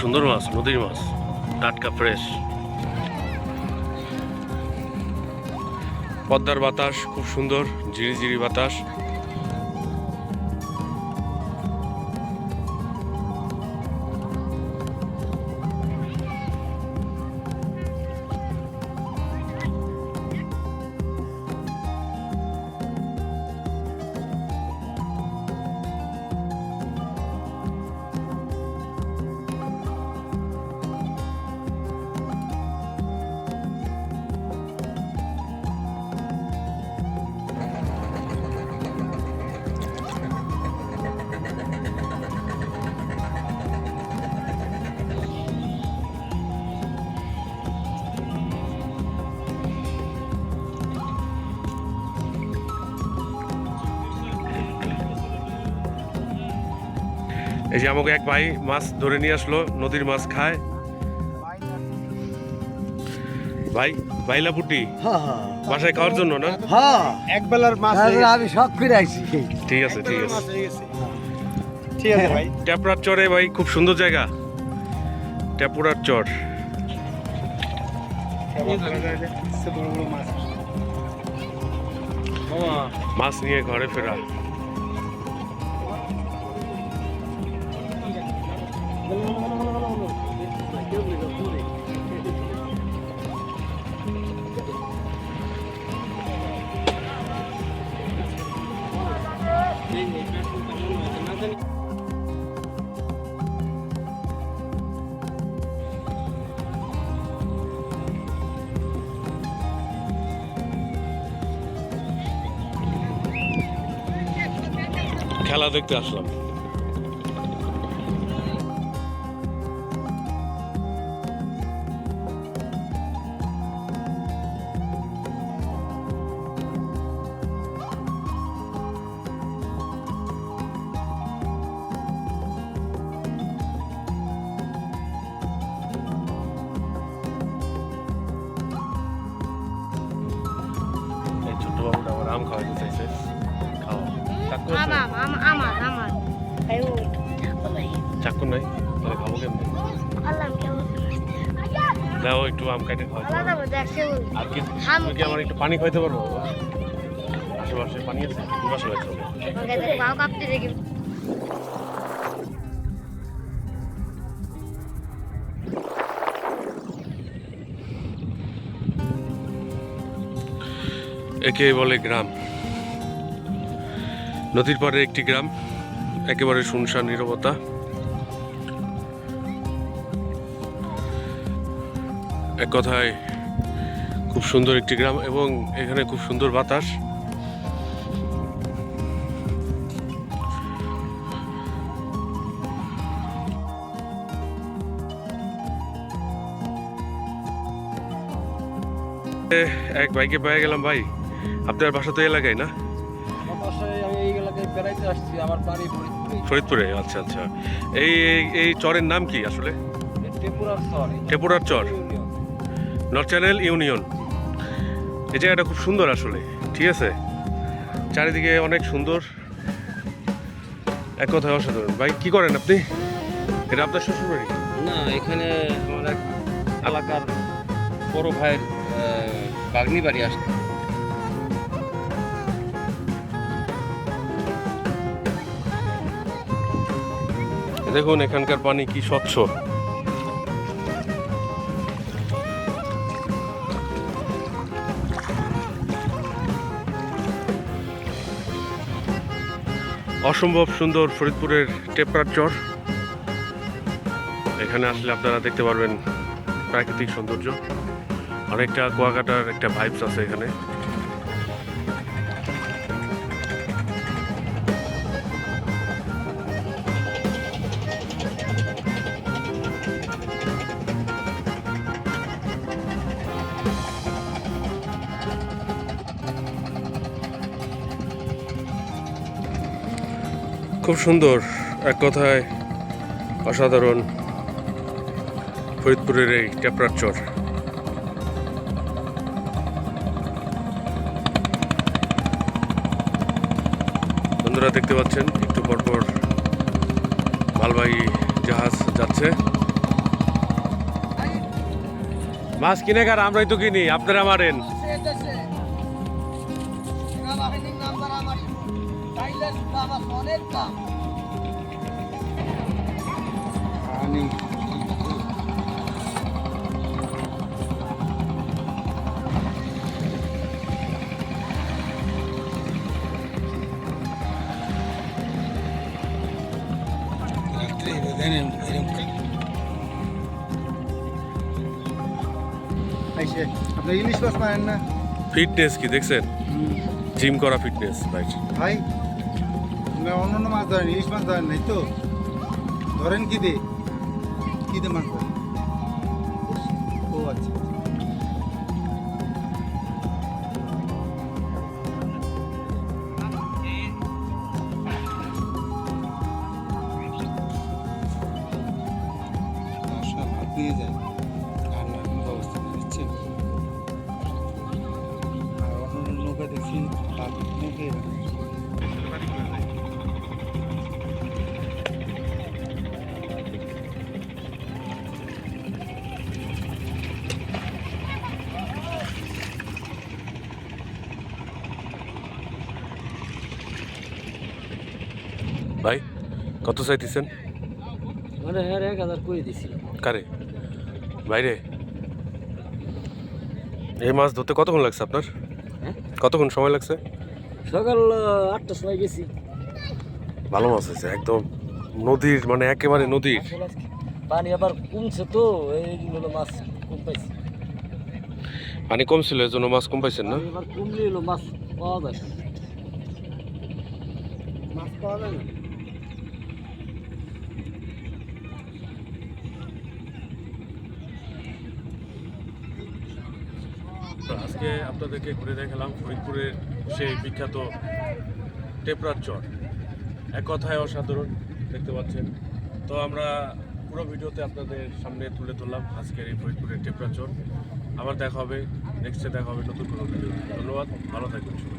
সুন্দর মাছ, নদীর মাছ, টাটকা ফ্রেশ। পদ্মার বাতাস খুব সুন্দর, ঝিরিঝিরি বাতাস। এই যে আমাকে এক ভাই মাছ ধরে নিয়ে আসলো, নদীর মাছ খায় ভাই। বাইলা পুটি বাসায় খাওয়ার জন্য না? হ্যাঁ, এক বেলার মাছ আমি শখ করে আইছি। ঠিক আছে, ঠিক আছে, ঠিক আছে ভাই। টেপরার চরে ভাই খুব সুন্দর জায়গা, টেপুরার চর। মাছ নিয়ে ঘরে ফেরা। খেলা দেখতে আসলাম। এই ছোট্ট বাবুটা আমার আম খাওয়াইতে চাইছে, খাও। চাকু আছে? আমার চাকু নাই, তাহলে খাবো কেমনি? দাও একটু আম কাটে খাওয়াই। আর কি তুমি কি আমার একটু পানি খাইতে পারবো বাবা? আশেপাশে পানি আছে? বাসা লাগছে। একে বলে গ্রাম, নদীর পাড়ে একটি গ্রাম, একেবারে শুনশান নীরবতা। এক কথায় খুব সুন্দর একটি গ্রাম এবং এখানে খুব সুন্দর বাতাস। এক বাইকে পেয়ে গেলাম। ভাই আপনার বাসা তো এলাকায় না? ফরিদপুরে। আচ্ছা আচ্ছা, এই এই চরের নাম কি আসলে? টেপুরার চর, নর্থ চ্যানেল ইউনিয়ন। এই জায়গাটা খুব সুন্দর আসলে, ঠিক আছে, চারিদিকে অনেক সুন্দর, এক কথায় অসাধারণ। ভাই কি করেন আপনি? এটা আপনার শ্বশুর বাড়ি? না, এখানে আমার এক এলাকার বড় ভাইয়ের বাগনি বাড়ি আসছে। দেখুন এখানকার পানি কি স্বচ্ছ। অসম্ভব সুন্দর ফরিদপুরের টেপরার চর। এখানে আসলে আপনারা দেখতে পারবেন প্রাকৃতিক সৌন্দর্য, অনেকটা কুয়াকাটার একটা ভাইবস আছে এখানে। খুব সুন্দর, এক কথায় অসাধারণ ফরিদপুরের এই টেপরার চর। বন্ধুরা দেখতে পাচ্ছেন একটু পরপর মালবাহী জাহাজ যাচ্ছে। মাছ কিনে কার আমরাই তো কিনি, আপনারা মারেন। আপনি ইলিশ মাছ মারেন না ফিটনেস কি দেখছেন? জিম করা ফিটনেস ভাই। ভাই? আপনি অন্য মাছ ধরেন, ইলিশ মাছ ধরেন নাই তো? ধরেন কি দিয়ে? কি দিয়ে মাছ ধরেন? ও আচ্ছা। নিয়ে যায় আর ব্যবস্থা নিচ্ছেন। আর অন্য নৌকা দেখছি তার মুখে ভাই কত চাইতেছেন? মানে হ্যাঁ 1000 করে দিছি। কারে বাইরে? এই মাছ ধরতে কতক্ষণ লাগছে আপনার? হ্যাঁ? কতক্ষণ সময় লাগছে? সকাল 8টার সময় গেছি। ভালো মাছ হয়েছে একদম নদীর, মানে একেবারে নদীর। পানি আবার কমছে তো এই হলো মাছ কম পাইছি। পানি কম ছিল এর জন্য মাছ কম পাইছেন না? পানি এবার কমলে হলো মাছ পাওয়া যায়। মাছ পাওয়া যায় না। আজকে আপনাদেরকে ঘুরে দেখালাম ফরিদপুরের সেই বিখ্যাত টেপরার চর। এক কথায় অসাধারণ, দেখতে পাচ্ছেন। তো আমরা পুরো ভিডিওতে আপনাদের সামনে তুলে ধরলাম আজকের এই ফরিদপুরের টেপরার চর। আবার দেখা হবে, নেক্সটে দেখা হবে নতুন কোনো ভিডিও। ধন্যবাদ, ভালো থাকবেন সবাই।